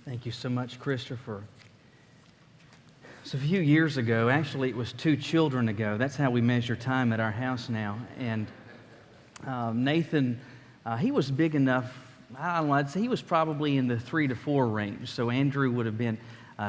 Thank you so much, Christopher. So a few years ago, actually it was 2 children ago, that's how we measure time at our house now, and Nathan, he was big enough, I don't know, I'd say he was probably in the 3 to 4 range, so Andrew would have been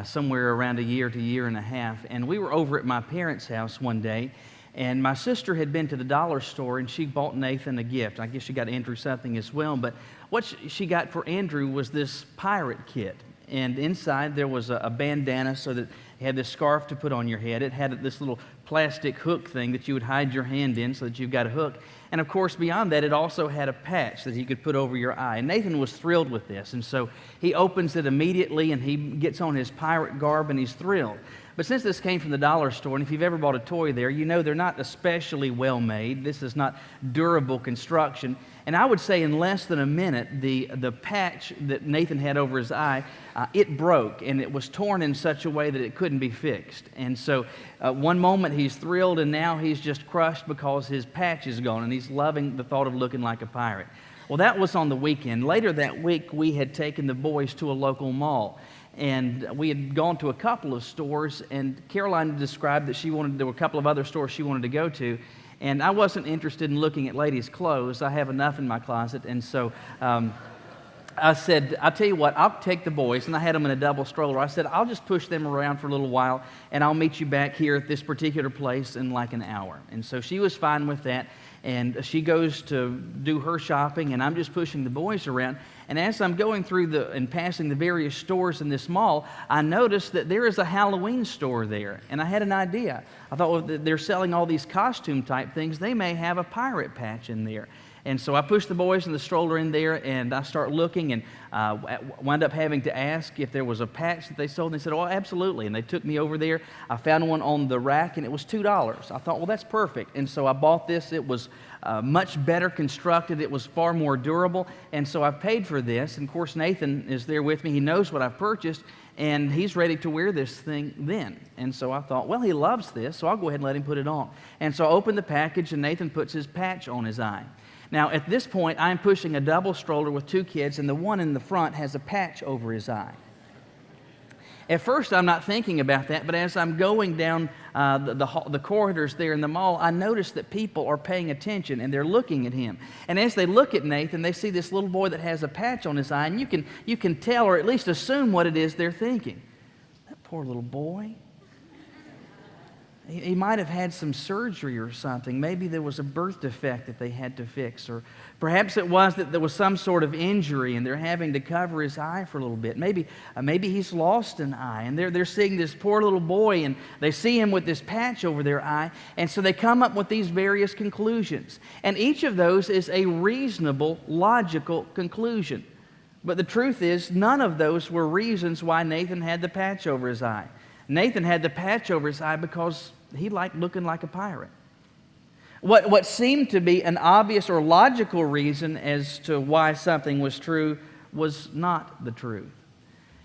somewhere around a year to year and a half, and we were over at my parents' house one day, and my sister had been to the dollar store and she bought Nathan a gift. I guess she got Andrew something as well, but what she got for Andrew was this pirate kit. And inside there was a bandana so that it had this scarf to put on your head. It had this little plastic hook thing that you would hide your hand in so that you've got a hook. And of course, beyond that, it also had a patch that he could put over your eye. And Nathan was thrilled with this. And so he opens it immediately and he gets on his pirate garb and he's thrilled. But since this came from the dollar store, and if you've ever bought a toy there, you know they're not especially well made. This is not durable construction. And I would say in less than a minute, the patch that Nathan had over his eye, it broke, and it was torn in such a way that it couldn't be fixed. And so one moment he's thrilled, and now he's just crushed because his patch is gone, and he's loving the thought of looking like a pirate. Well, that was on the weekend. Later that week, we had taken the boys to a local mall. And we had gone to a couple of stores, and Caroline described that there were a couple of other stores she wanted to go to, and I wasn't interested in looking at ladies' clothes. I have enough in my closet, and so I said, I'll tell you what, I'll take the boys, and I had them in a double stroller. I said, I'll just push them around for a little while, and I'll meet you back here at this particular place in like an hour. And so she was fine with that, and she goes to do her shopping, and I'm just pushing the boys around. And as I'm going through and passing the various stores in this mall, I noticed that there is a Halloween store there. And I had an idea. I thought, well, they're selling all these costume type things. They may have a pirate patch in there. And so I pushed the boys in the stroller in there, and I start looking, and wound up having to ask if there was a patch that they sold. And they said, oh, absolutely. And they took me over there. I found one on the rack, and it was $2. I thought, well, that's perfect. And so I bought this. It was much better constructed. It was far more durable. And so I paid for this. And of course, Nathan is there with me. He knows what I've purchased, and he's ready to wear this thing then. And so I thought, well, he loves this, so I'll go ahead and let him put it on. And so I opened the package, and Nathan puts his patch on his eye. Now, at this point, I'm pushing a double stroller with 2 kids, and the one in the front has a patch over his eye. At first, I'm not thinking about that, but as I'm going down the corridors there in the mall, I notice that people are paying attention, and they're looking at him. And as they look at Nathan, they see this little boy that has a patch on his eye, and you can tell, or at least assume, what it is they're thinking. That poor little boy. He might have had some surgery or something. Maybe there was a birth defect that they had to fix. Or perhaps it was that there was some sort of injury and they're having to cover his eye for a little bit. Maybe he's lost an eye, and they're seeing this poor little boy, and they see him with this patch over their eye, and so they come up with these various conclusions. And each of those is a reasonable, logical conclusion. But the truth is, none of those were reasons why Nathan had the patch over his eye. Nathan had the patch over his eye because he liked looking like a pirate. What seemed to be an obvious or logical reason as to why something was true was not the truth.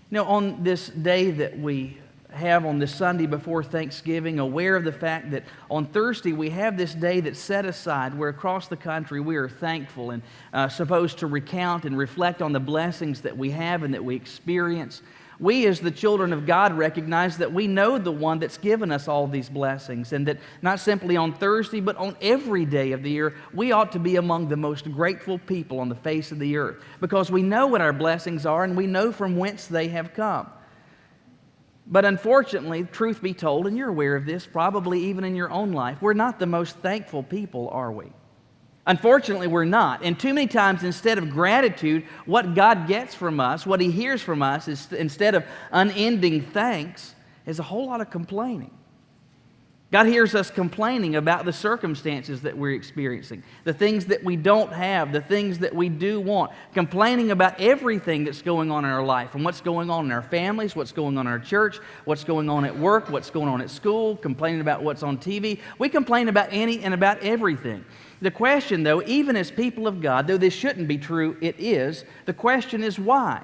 You know, on this day that we have on this Sunday before Thanksgiving, aware of the fact that on Thursday we have this day that's set aside where across the country we are thankful and supposed to recount and reflect on the blessings that we have and that we experience. We as the children of God recognize that we know the one that's given us all these blessings, and that not simply on Thursday but on every day of the year we ought to be among the most grateful people on the face of the earth, because we know what our blessings are and we know from whence they have come. But unfortunately, truth be told, and you're aware of this, probably even in your own life, we're not the most thankful people, are we? Unfortunately, we're not. And too many times, instead of gratitude, what God gets from us, what He hears from us, is instead of unending thanks, is a whole lot of complaining. God hears us complaining about the circumstances that we're experiencing, the things that we don't have, the things that we do want, complaining about everything that's going on in our life, and what's going on in our families, what's going on in our church, what's going on at work, what's going on at school, complaining about what's on TV. We complain about any and about everything. The question, though, even as people of God, though this shouldn't be true, it is, the question is why?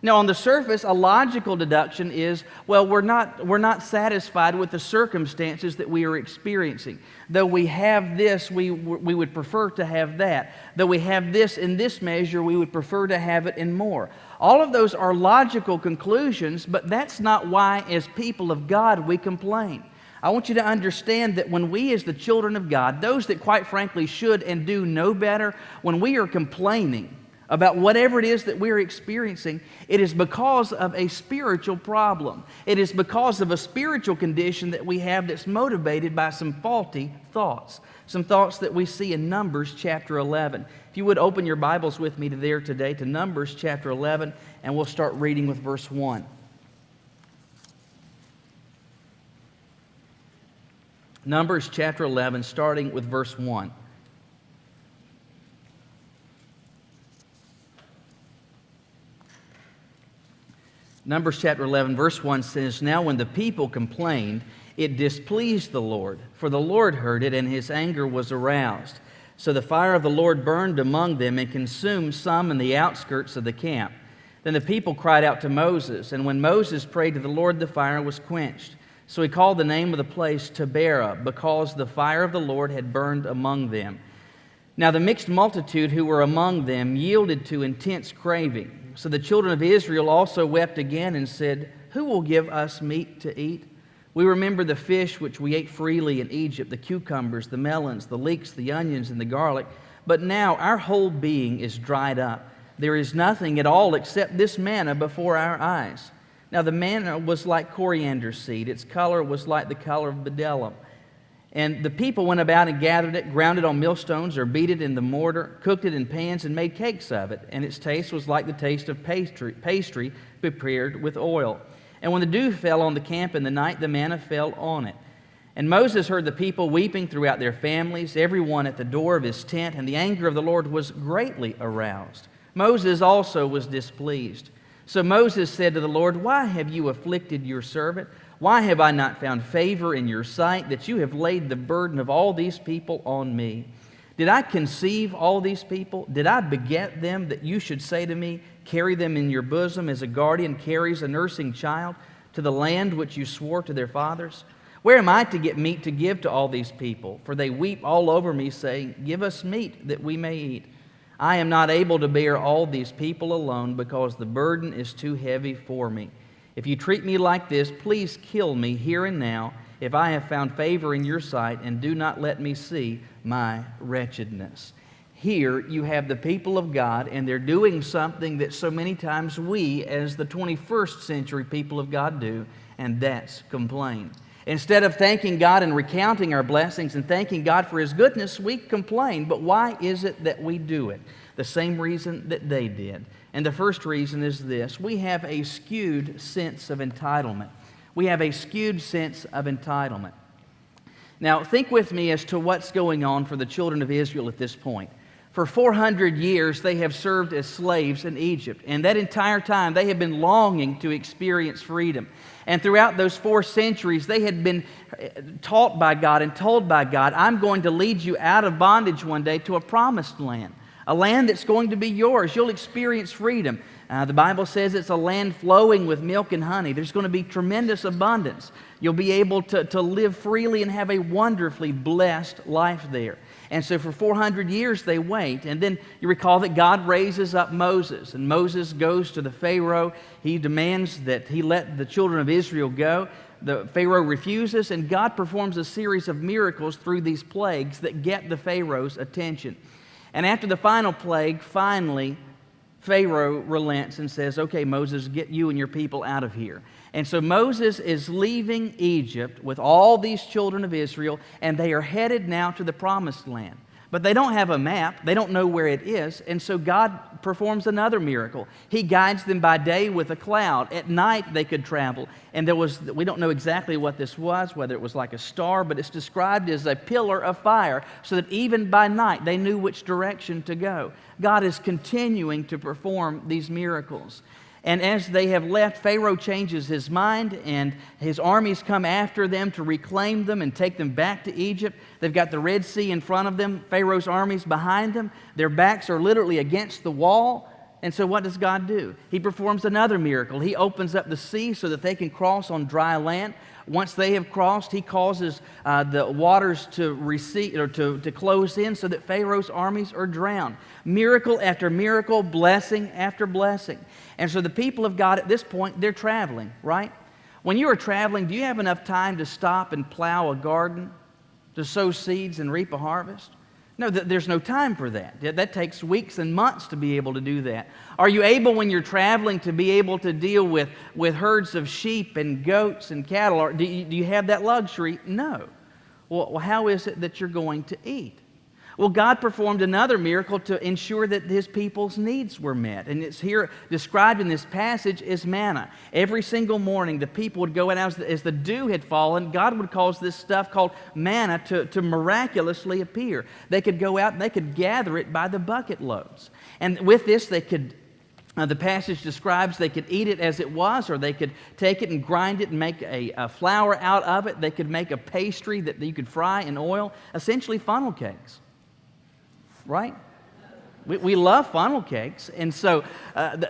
Now, on the surface, a logical deduction is, well, we're not satisfied with the circumstances that we are experiencing. Though we have this, we would prefer to have that. Though we have this in this measure, we would prefer to have it in more. All of those are logical conclusions, but that's not why, as people of God, we complain. I want you to understand that when we, as the children of God, those that quite frankly should and do know better, when we are complaining about whatever it is that we're experiencing, it is because of a spiritual problem. It is because of a spiritual condition that we have that's motivated by some faulty thoughts, some thoughts that we see in Numbers chapter 11. If you would open your Bibles with me there today to Numbers chapter 11, and we'll start reading with verse 1. Numbers chapter 11, starting with verse 1. Numbers chapter 11, verse 1 says, "Now when the people complained, it displeased the Lord, for the Lord heard it, and his anger was aroused. So the fire of the Lord burned among them and consumed some in the outskirts of the camp. Then the people cried out to Moses, and when Moses prayed to the Lord, the fire was quenched. So he called the name of the place Taberah, because the fire of the Lord had burned among them. Now the mixed multitude who were among them yielded to intense craving. So the children of Israel also wept again and said, 'Who will give us meat to eat? We remember the fish which we ate freely in Egypt, the cucumbers, the melons, the leeks, the onions, and the garlic. But now our whole being is dried up. There is nothing at all except this manna before our eyes.' Now the manna was like coriander seed. Its color was like the color of bdellium. And the people went about and gathered it, ground it on millstones, or beat it in the mortar, cooked it in pans, and made cakes of it. And its taste was like the taste of pastry prepared with oil. And when the dew fell on the camp in the night, the manna fell on it. And Moses heard the people weeping throughout their families, everyone at the door of his tent, and the anger of the Lord was greatly aroused. Moses also was displeased. So Moses said to the Lord, 'Why have you afflicted your servant? Why have I not found favor in your sight, that you have laid the burden of all these people on me? Did I conceive all these people? Did I beget them, that you should say to me, carry them in your bosom as a guardian carries a nursing child to the land which you swore to their fathers? Where am I to get meat to give to all these people? For they weep all over me, saying, give us meat that we may eat. I am not able to bear all these people alone, because the burden is too heavy for me. If you treat me like this, please kill me here and now, if I have found favor in your sight, and do not let me see my wretchedness." Here you have the people of God, and they're doing something that so many times we, as the 21st century people of God, do, and that's complain. Instead of thanking God and recounting our blessings and thanking God for His goodness, we complain. But why is it that we do it? The same reason that they did. And the first reason is this: we have a skewed sense of entitlement. We have a skewed sense of entitlement. Now, think with me as to what's going on for the children of Israel at this point. For 400 years, they have served as slaves in Egypt. And that entire time, they have been longing to experience freedom. And throughout those 4 centuries, they had been taught by God and told by God, I'm going to lead you out of bondage one day to a promised land. A land that's going to be yours. You'll experience freedom. The Bible says it's a land flowing with milk and honey. There's going to be tremendous abundance. You'll be able to live freely and have a wonderfully blessed life there. And so for 400 years they wait. And then you recall that God raises up Moses. And Moses goes to the Pharaoh. He demands that he let the children of Israel go. The Pharaoh refuses, and God performs a series of miracles through these plagues that get the Pharaoh's attention. And after the final plague, finally, Pharaoh relents and says, okay, Moses, get you and your people out of here. And so Moses is leaving Egypt with all these children of Israel, and they are headed now to the promised land. But they don't have a map. They don't know where it is. And so God performs another miracle. He guides them by day with a cloud. At night they could travel. And we don't know exactly what this was, whether it was like a star, but it's described as a pillar of fire, so that even by night they knew which direction to go. God is continuing to perform these miracles. And as they have left, Pharaoh changes his mind, and his armies come after them to reclaim them and take them back to Egypt. They've got the Red Sea in front of them, Pharaoh's armies behind them. Their backs are literally against the wall, And so what does God do? He performs another miracle. He opens up the sea so that they can cross on dry land. Once they have crossed, He causes the waters to recede or to close in so that Pharaoh's armies are drowned. Miracle after miracle, blessing after blessing. And so the people of God at this point, they're traveling, right? When you are traveling, do you have enough time to stop and plow a garden, to sow seeds and reap a harvest? No, there's no time for that. That takes weeks and months to be able to do that. Are you able, when you're traveling, to be able to deal with herds of sheep and goats and cattle? Or do you have that luxury? No. Well, how is it that you're going to eat? Well, God performed another miracle to ensure that His people's needs were met. And it's here described in this passage as manna. Every single morning, the people would go out as the dew had fallen. God would cause this stuff called manna to miraculously appear. They could go out and they could gather it by the bucket loads. And with this, they could... the passage describes they could eat it as it was, or they could take it and grind it and make a flour out of it. They could make a pastry that you could fry in oil, essentially funnel cakes. Right? We love funnel cakes, and so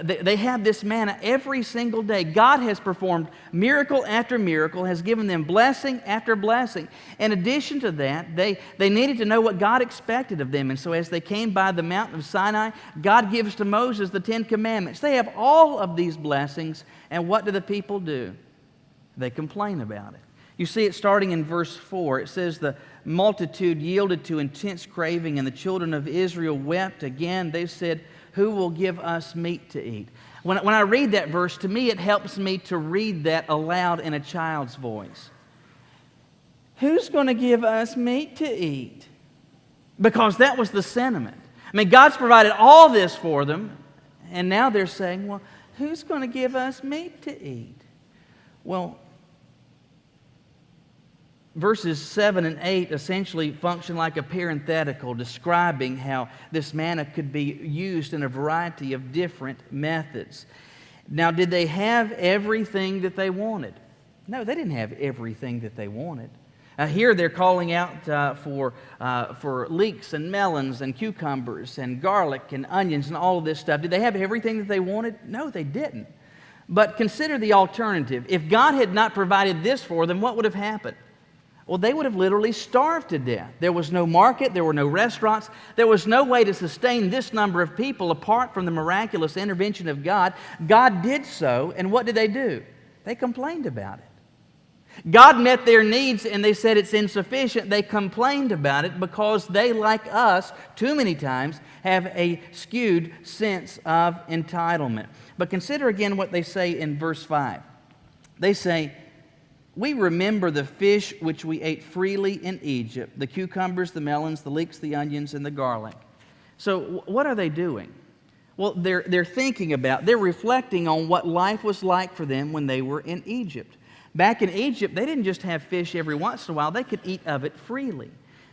they have this manna every single day. God has performed miracle after miracle, has given them blessing after blessing. In addition to that, they needed to know what God expected of them, and so as they came by the mountain of Sinai, God gives to Moses the 10 Commandments. They have all of these blessings, and what do the people do? They complain about it. You see it starting in verse 4. It says, the multitude yielded to intense craving, and the children of Israel wept again. They said, who will give us meat to eat? When I read that verse, to me it helps me to read that aloud in a child's voice. Who's going to give us meat to eat? Because that was the sentiment. I mean, God's provided all this for them, and now they're saying, well, who's going to give us meat to eat? Well, verses 7 and 8 essentially function like a parenthetical describing how this manna could be used in a variety of different methods. Now, did they have everything that they wanted? No, they didn't have everything that they wanted. Here they're calling out for leeks and melons and cucumbers and garlic and onions and all of this stuff. Did they have everything that they wanted? No, they didn't. But consider the alternative. If God had not provided this for them, what would have happened? Well, they would have literally starved to death. There was no market, there were no restaurants, there was no way to sustain this number of people apart from the miraculous intervention of God. God did so, and what did they do? They complained about it. God met their needs and they said it's insufficient. They complained about it because they, like us, too many times, have a skewed sense of entitlement. But consider again what they say in verse 5. They say, we remember the fish which we ate freely in Egypt, the cucumbers, the melons, the leeks, the onions, and the garlic. So what are they doing? Well, they're thinking about, they're reflecting on what life was like for them when they were in Egypt. Back in Egypt, they didn't just have fish every once in a while, they could eat of it freely.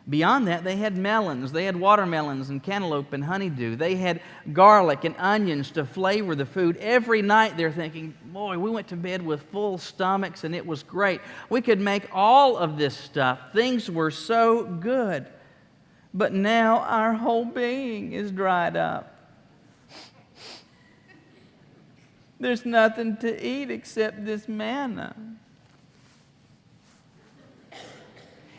Beyond that, they had melons, they had watermelons and cantaloupe and honeydew. They had garlic and onions to flavor the food. Every night they're thinking, boy, we went to bed with full stomachs and it was great. We could make all of this stuff. Things were so good. But now our whole being is dried up. There's nothing to eat except this manna.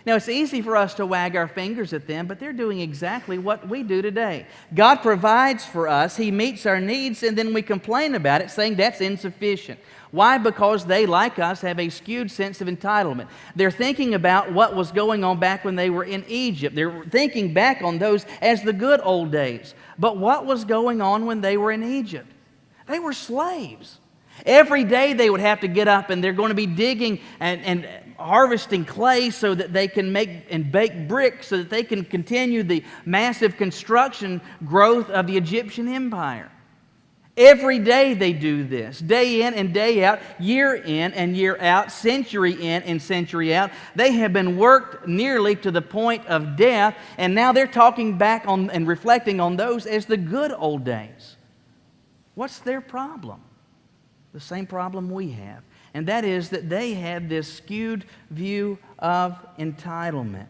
Now, it's easy for us to wag our fingers at them, but they're doing exactly what we do today. God provides for us, He meets our needs, and then we complain about it, saying that's insufficient. Why? Because they, like us, have a skewed sense of entitlement. They're thinking about what was going on back when they were in Egypt. They're thinking back on those as the good old days. But what was going on when they were in Egypt? They were slaves. Every day they would have to get up and they're going to be digging and harvesting clay so that they can make and bake bricks so that they can continue the massive construction growth of the Egyptian empire. Every day they do this, day in and day out, year in and year out, century in and century out. They have been worked nearly to the point of death, and now they're talking back on and reflecting on those as the good old days. What's their problem? The same problem we have. And that is that they had this skewed view of entitlement.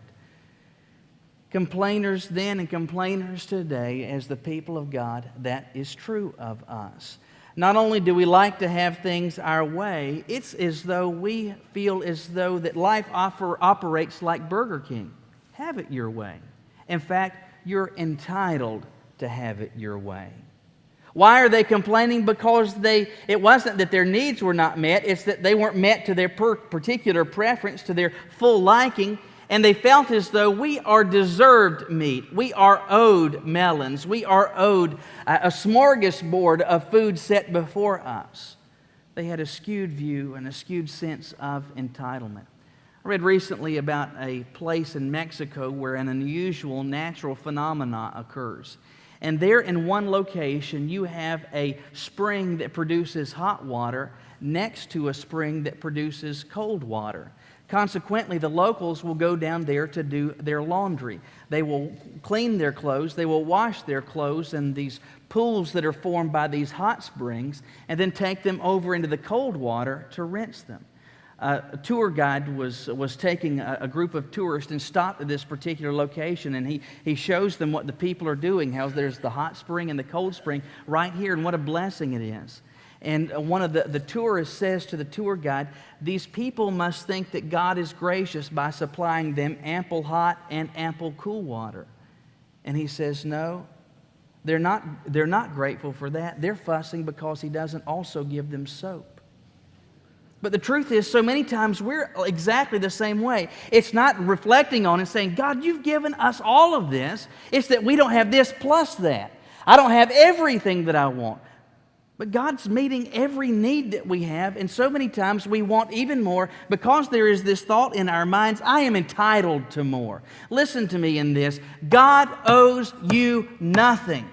Complainers then and complainers today, as the people of God, that is true of us. Not only do we like to have things our way, it's as though we feel as though that life operates like Burger King. Have it your way. In fact, you're entitled to have it your way. Why are they complaining? Because it wasn't that their needs were not met, it's that they weren't met to their particular preference, to their full liking, and they felt as though we are deserved meat. We are owed melons. We are owed a smorgasbord of food set before us. They had a skewed view and a skewed sense of entitlement. I read recently about a place in Mexico where an unusual natural phenomena occurs. And there in one location, you have a spring that produces hot water next to a spring that produces cold water. Consequently, the locals will go down there to do their laundry. They will clean their clothes, they will wash their clothes in these pools that are formed by these hot springs, and then take them over into the cold water to rinse them. A tour guide was taking a group of tourists and stopped at this particular location, and he shows them what the people are doing, how there's the hot spring and the cold spring right here, and what a blessing it is. And one of the tourists says to the tour guide, these people must think that God is gracious by supplying them ample hot and ample cool water. And he says, no, they're not grateful for that. They're fussing because He doesn't also give them soap. But the truth is, so many times we're exactly the same way. It's not reflecting on and saying, God, you've given us all of this. It's that we don't have this plus that. I don't have everything that I want. But God's meeting every need that we have, and so many times we want even more because there is this thought in our minds, I am entitled to more. Listen to me in this. God owes you nothing.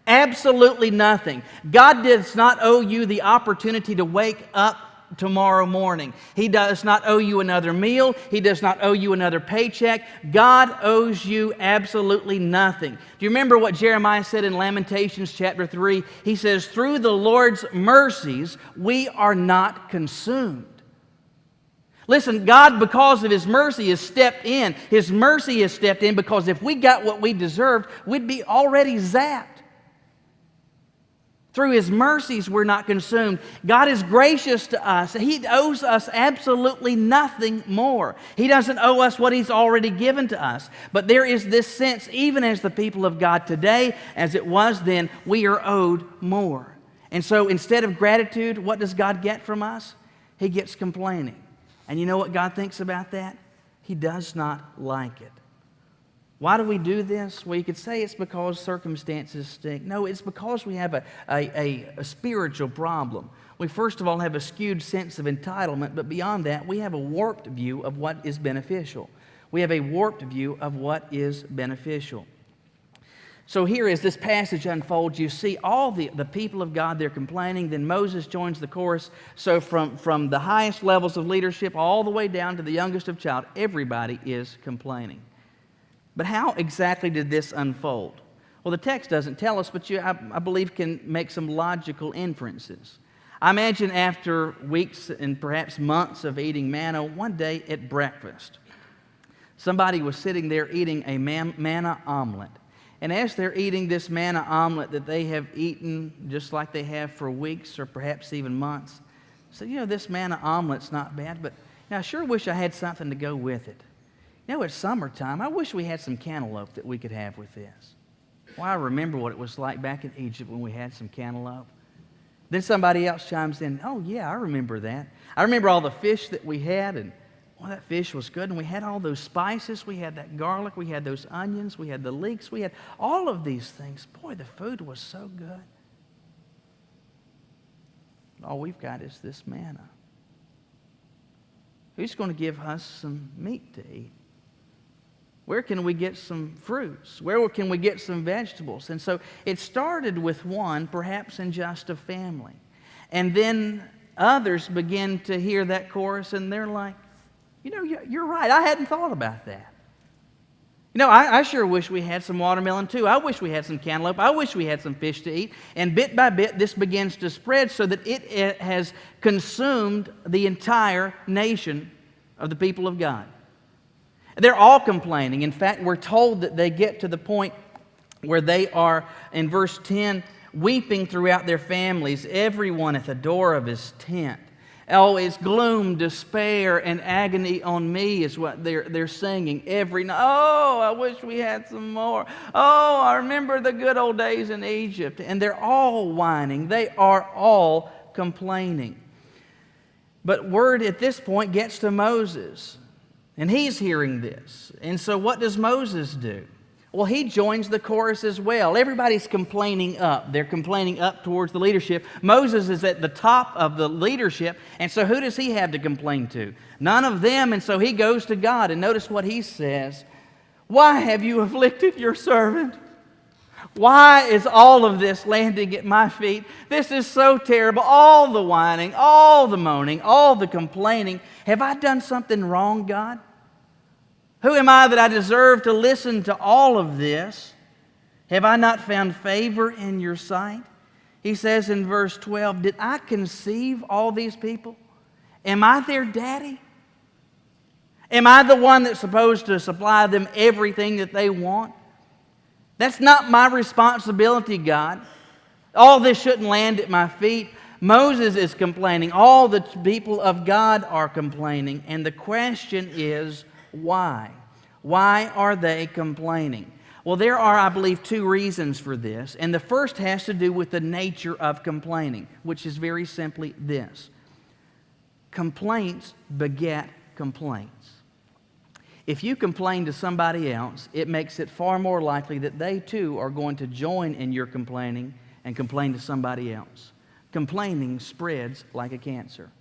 Absolutely nothing. God does not owe you the opportunity to wake up tomorrow morning. He does not owe you another meal. He does not owe you another paycheck. God owes you absolutely nothing. Do you remember what Jeremiah said in Lamentations chapter 3? He says, through the Lord's mercies, we are not consumed. Listen, God, because of His mercy, has stepped in. His mercy has stepped in because if we got what we deserved, we'd be already zapped. Through His mercies, we're not consumed. God is gracious to us. He owes us absolutely nothing more. He doesn't owe us what He's already given to us. But there is this sense, even as the people of God today, as it was then, we are owed more. And so instead of gratitude, what does God get from us? He gets complaining. And you know what God thinks about that? He does not like it. Why do we do this? Well, you could say it's because circumstances stink. No, it's because we have a spiritual problem. We first of all have a skewed sense of entitlement, but beyond that, we have a warped view of what is beneficial. We have a warped view of what is beneficial. So here as this passage unfolds, you see all the people of God, they're complaining. Then Moses joins the chorus. So from the highest levels of leadership all the way down to the youngest of child, everybody is complaining. But how exactly did this unfold? Well, the text doesn't tell us, but I believe can make some logical inferences. I imagine after weeks and perhaps months of eating manna, one day at breakfast, somebody was sitting there eating a manna omelet. And as they're eating this manna omelet that they have eaten just like they have for weeks or perhaps even months, so this manna omelet's not bad, but I sure wish I had something to go with it. It's summertime. I wish we had some cantaloupe that we could have with this. Well, I remember what it was like back in Egypt when we had some cantaloupe. Then somebody else chimes in, oh yeah, I remember that. I remember all the fish that we had, and that fish was good, and we had all those spices, we had that garlic, we had those onions, we had the leeks, we had all of these things. Boy, the food was so good. All we've got is this manna. Who's going to give us some meat to eat? Where can we get some fruits? Where can we get some vegetables? And so it started with one, perhaps in just a family. And then others begin to hear that chorus, and they're like, you're right. I hadn't thought about that. I sure wish we had some watermelon too. I wish we had some cantaloupe. I wish we had some fish to eat. And bit by bit, this begins to spread so that it has consumed the entire nation of the people of God. They're all complaining. In fact, we're told that they get to the point where they are, in verse 10, weeping throughout their families, everyone at the door of his tent. Oh, it's gloom, despair, and agony on me is what they're singing every night. Oh, I wish we had some more. Oh, I remember the good old days in Egypt. And they're all whining. They are all complaining. But word at this point gets to Moses, and he's hearing this. And so what does Moses do? Well, he joins the chorus as well. Everybody's complaining up. They're complaining up towards the leadership. Moses is at the top of the leadership, and so who does he have to complain to? None of them, and so he goes to God. And notice what he says. Why have you afflicted your servant? Why is all of this landing at my feet? This is so terrible. All the whining, all the moaning, all the complaining. Have I done something wrong, God? Who am I that I deserve to listen to all of this? Have I not found favor in your sight? He says in verse 12, did I conceive all these people? Am I their daddy? Am I the one that's supposed to supply them everything that they want? That's not my responsibility, God. All this shouldn't land at my feet. Moses is complaining. All the people of God are complaining. And the question is, why? Why are they complaining? Well, there are, I believe, two reasons for this. And the first has to do with the nature of complaining, which is very simply this. Complaints beget complaints. If you complain to somebody else, it makes it far more likely that they too are going to join in your complaining and complain to somebody else. Complaining spreads like a cancer.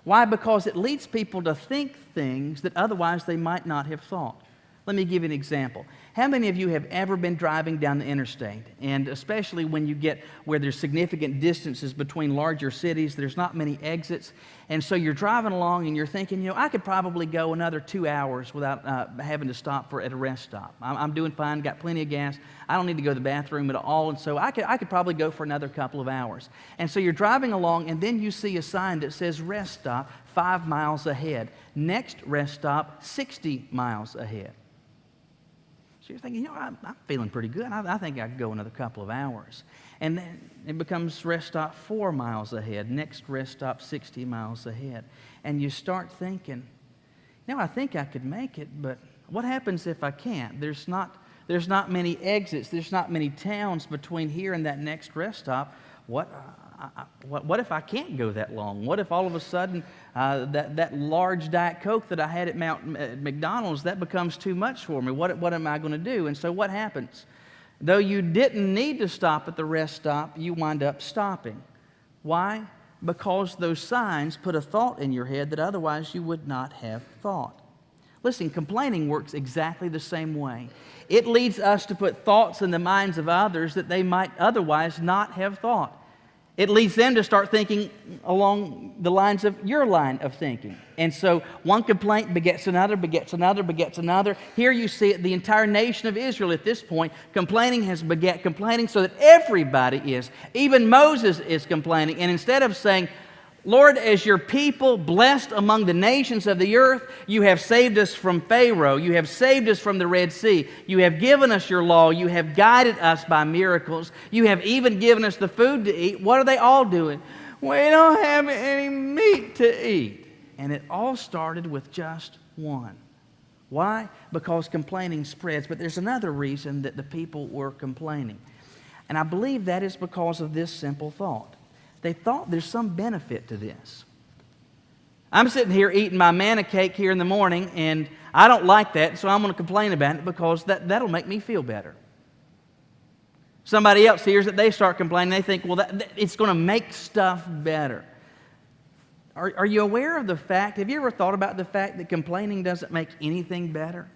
Why? Because it leads people to think things that otherwise they might not have thought. Let me give you an example. How many of you have ever been driving down the interstate? And especially when you get where there's significant distances between larger cities, there's not many exits. And so you're driving along and you're thinking, I could probably go another 2 hours without having to stop at a rest stop. I'm doing fine, got plenty of gas. I don't need to go to the bathroom at all. And so I could probably go for another couple of hours. And so you're driving along and then you see a sign that says rest stop 5 miles ahead. Next rest stop 60 miles ahead. So you're thinking, I'm feeling pretty good. I think I could go another couple of hours. And then it becomes rest stop 4 miles ahead. Next rest stop 60 miles ahead. And you start thinking, I think I could make it, but what happens if I can't? There's not many exits. There's not many towns between here and that next rest stop. What if I can't go that long? What if all of a sudden that large Diet Coke that I had at McDonald's, that becomes too much for me? What am I going to do? And so what happens? Though you didn't need to stop at the rest stop, you wind up stopping. Why? Because those signs put a thought in your head that otherwise you would not have thought. Listen, complaining works exactly the same way. It leads us to put thoughts in the minds of others that they might otherwise not have thought. It leads them to start thinking along the lines of your line of thinking. And so one complaint begets another, begets another, begets another. Here you see it, the entire nation of Israel at this point, complaining has beget complaining so that everybody is. Even Moses is complaining. And instead of saying, Lord, as your people blessed among the nations of the earth, you have saved us from Pharaoh. You have saved us from the Red Sea. You have given us your law. You have guided us by miracles. You have even given us the food to eat. What are they all doing? We don't have any meat to eat. And it all started with just one. Why? Because complaining spreads. But there's another reason that the people were complaining. And I believe that is because of this simple thought. They thought there's some benefit to this. I'm sitting here eating my manna cake here in the morning, and I don't like that, so I'm going to complain about it because that'll make me feel better. Somebody else hears it, they start complaining. They think, it's going to make stuff better. Are you aware of the fact, have you ever thought about the fact that complaining doesn't make anything better?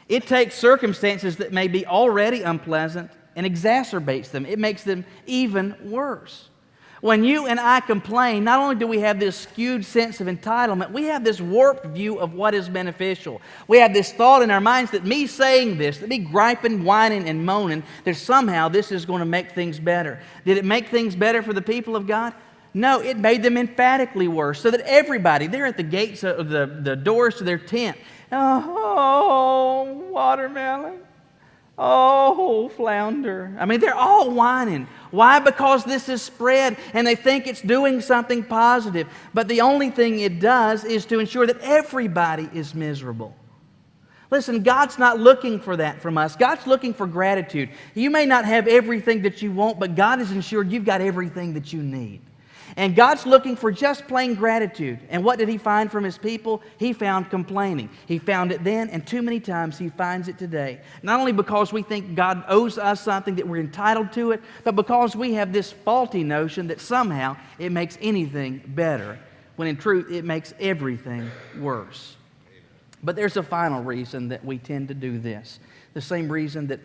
It takes circumstances that may be already unpleasant and exacerbates them. It makes them even worse. When you and I complain, not only do we have this skewed sense of entitlement, we have this warped view of what is beneficial. We have this thought in our minds that me saying this, that me griping, whining, and moaning, that somehow this is going to make things better. Did it make things better for the people of God? No, it made them emphatically worse, so that everybody, they're at the gates of the doors to their tent. Oh, watermelon. Oh, flounder. I mean, they're all whining. Why? Because this is spread and they think it's doing something positive. But the only thing it does is to ensure that everybody is miserable. Listen, God's not looking for that from us. God's looking for gratitude. You may not have everything that you want, but God has ensured you've got everything that you need. And God's looking for just plain gratitude. And what did He find from His people? He found complaining. He found it then, and too many times He finds it today. Not only because we think God owes us something, that we're entitled to it, but because we have this faulty notion that somehow it makes anything better, when in truth it makes everything worse. But there's a final reason that we tend to do this. The same reason that,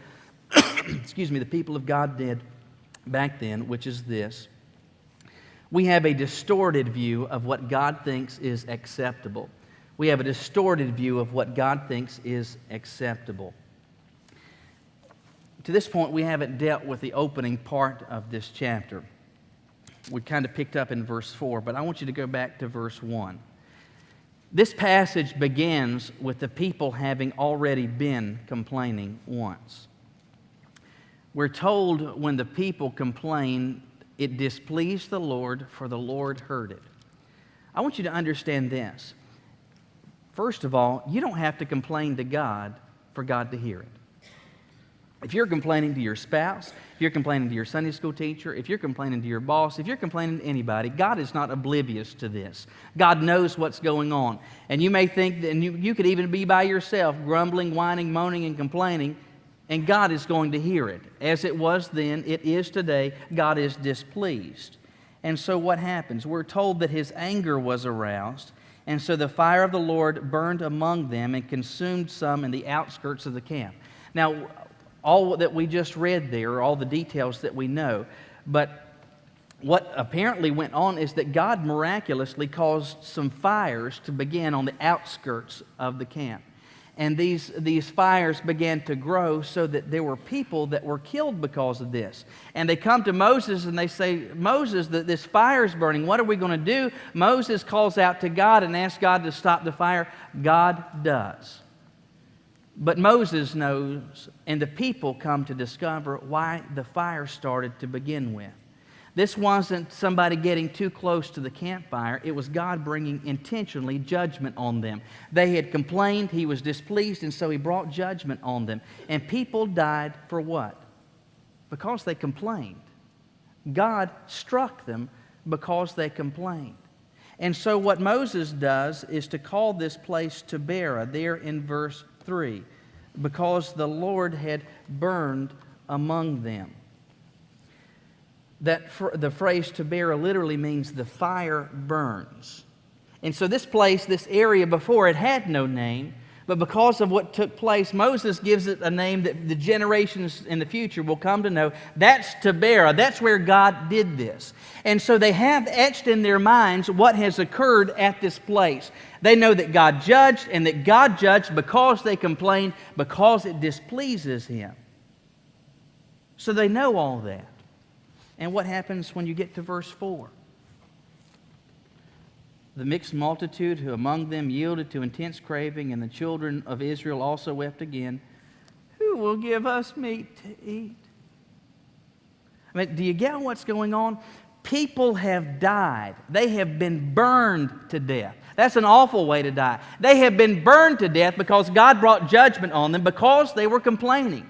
the people of God did back then, which is this. We have a distorted view of what God thinks is acceptable. We have a distorted view of what God thinks is acceptable. To this point, we haven't dealt with the opening part of this chapter. We kind of picked up in verse 4, but I want you to go back to verse 1. This passage begins with the people having already been complaining once. We're told when the people complained, it displeased the Lord, for the Lord heard it. I want you to understand this. First of all, you don't have to complain to God for God to hear it. If you're complaining to your spouse, if you're complaining to your Sunday school teacher, if you're complaining to your boss, if you're complaining to anybody, God is not oblivious to this. God knows what's going on. And you may think that you could even be by yourself, grumbling, whining, moaning, and complaining, and God is going to hear it. As it was then, it is today. God is displeased. And so what happens? We're told that His anger was aroused, and so the fire of the Lord burned among them and consumed some in the outskirts of the camp. Now, all that we just read there are all the details that we know. But what apparently went on is that God miraculously caused some fires to begin on the outskirts of the camp. And these fires began to grow so that there were people that were killed because of this. And they come to Moses and they say, Moses, this fire is burning. What are we going to do? Moses calls out to God and asks God to stop the fire. God does. But Moses knows, and the people come to discover why the fire started to begin with. This wasn't somebody getting too close to the campfire. It was God bringing intentionally judgment on them. They had complained, He was displeased, and so He brought judgment on them. And people died for what? Because they complained. God struck them because they complained. And so what Moses does is to call this place Taberah, there in verse 3, because the Lord had burned among them. The phrase Taberah literally means the fire burns. And so this place, this area before, it had no name, but because of what took place, Moses gives it a name that the generations in the future will come to know. That's Taberah. That's where God did this. And so they have etched in their minds what has occurred at this place. They know that God judged, and that God judged because they complained, because it displeases Him. So they know all that. And what happens when you get to verse 4? The mixed multitude who among them yielded to intense craving, and the children of Israel also wept again. Who will give us meat to eat? I mean, do you get what's going on? People have died. They have been burned to death. That's an awful way to die. They have been burned to death because God brought judgment on them because they were complaining.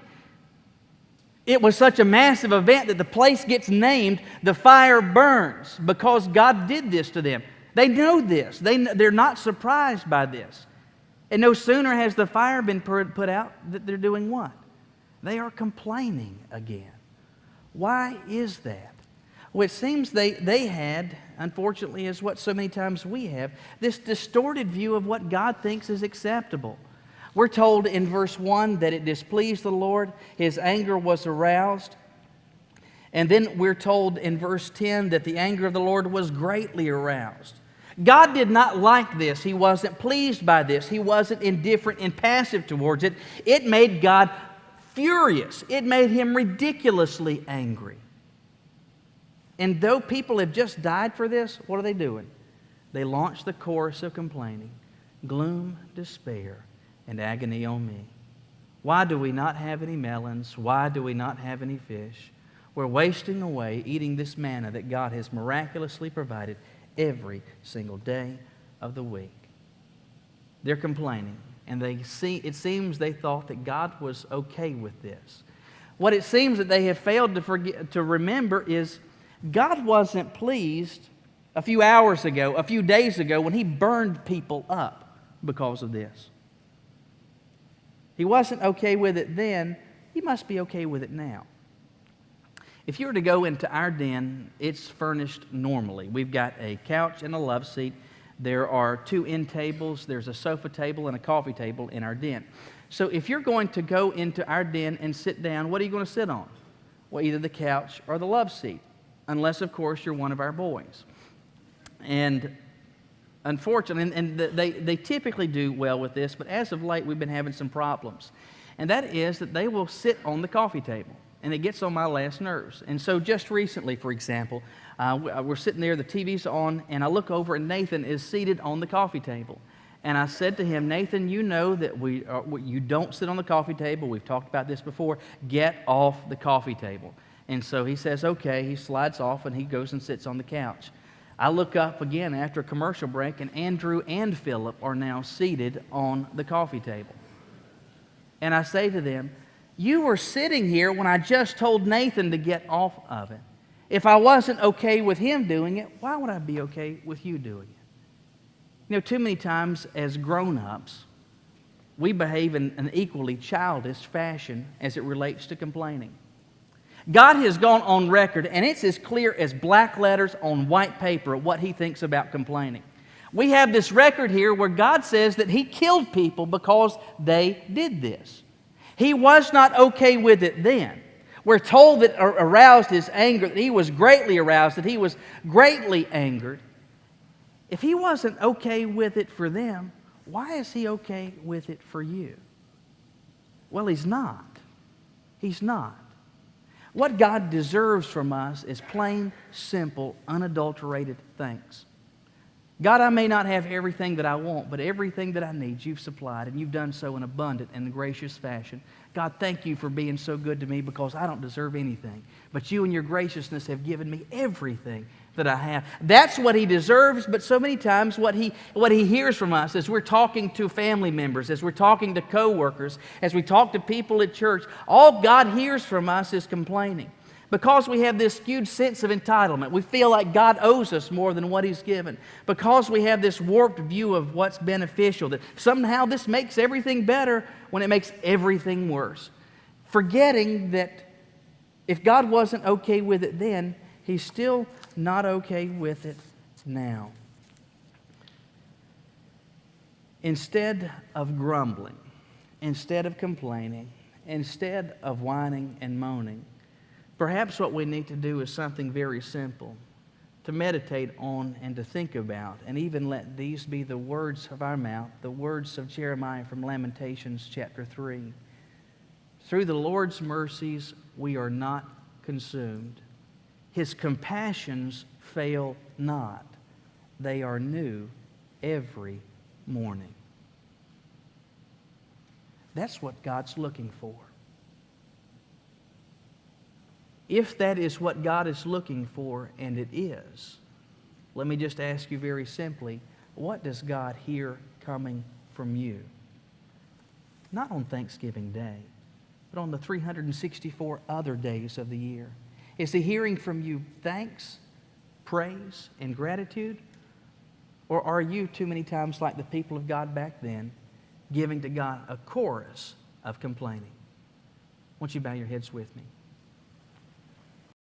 It was such a massive event that the place gets named the fire burns because God did this to them. They know this. They're not surprised by this. And no sooner has the fire been put out that they're doing what? They are complaining again. Why is that? Well, it seems they had, unfortunately, is what so many times we have, this distorted view of what God thinks is acceptable. We're told in verse 1 that it displeased the Lord, His anger was aroused. And then we're told in verse 10 that the anger of the Lord was greatly aroused. God did not like this. He wasn't pleased by this. He wasn't indifferent and passive towards it. It made God furious. It made Him ridiculously angry. And though people have just died for this, what are they doing? They launch the chorus of complaining, gloom, despair, and agony on me. Why do we not have any melons? Why do we not have any fish? We're wasting away eating this manna that God has miraculously provided every single day of the week. They're complaining, and it seems they thought that God was okay with this. What it seems that they have failed to remember is God wasn't pleased a few hours ago, a few days ago, when He burned people up because of this. He wasn't okay with it then. He must be okay with it now. If you were to go into our den, it's furnished normally. We've got a couch and a love seat. There are 2 end tables. There's a sofa table and a coffee table in our den. So if you're going to go into our den and sit down, what are you going to sit on? Well, either the couch or the love seat, unless, of course, you're one of our boys. And unfortunately, and they typically do well with this, but as of late, we've been having some problems. And that is that they will sit on the coffee table, and it gets on my last nerves. And so just recently, for example, we're sitting there, the TV's on, and I look over, and Nathan is seated on the coffee table. And I said to him, Nathan, you know that you don't sit on the coffee table. We've talked about this before. Get off the coffee table. And so he says, okay. He slides off, and he goes and sits on the couch. I look up again after a commercial break, and Andrew and Philip are now seated on the coffee table. And I say to them, you were sitting here when I just told Nathan to get off of it. If I wasn't okay with him doing it, why would I be okay with you doing it? You know, too many times as grown-ups, we behave in an equally childish fashion as it relates to complaining. God has gone on record, and it's as clear as black letters on white paper what He thinks about complaining. We have this record here where God says that He killed people because they did this. He was not okay with it then. We're told that aroused His anger, that He was greatly aroused, that He was greatly angered. If He wasn't okay with it for them, why is He okay with it for you? Well, He's not. He's not. What God deserves from us is plain, simple, unadulterated thanks. God, I may not have everything that I want, but everything that I need You've supplied, and You've done so in abundant and gracious fashion. God, thank You for being so good to me because I don't deserve anything. But You in Your graciousness have given me everything that I have. That's what He deserves, but so many times what he hears from us as we're talking to family members, as we're talking to co-workers, as we talk to people at church, all God hears from us is complaining. Because we have this skewed sense of entitlement, we feel like God owes us more than what He's given. Because we have this warped view of what's beneficial, that somehow this makes everything better when it makes everything worse. Forgetting that if God wasn't okay with it then, He's still not okay with it now. Instead of grumbling, instead of complaining, instead of whining and moaning, perhaps what we need to do is something very simple, to meditate on and to think about, and even let these be the words of our mouth, the words of Jeremiah from Lamentations chapter 3. Through the Lord's mercies we are not consumed. His compassions fail not. They are new every morning. That's what God's looking for. If that is what God is looking for, and it is, let me just ask you very simply, what does God hear coming from you? Not on Thanksgiving Day, but on the 364 other days of the year. Is He hearing from you thanks, praise, and gratitude? Or are you, too many times like the people of God back then, giving to God a chorus of complaining? Won't you bow your heads with me?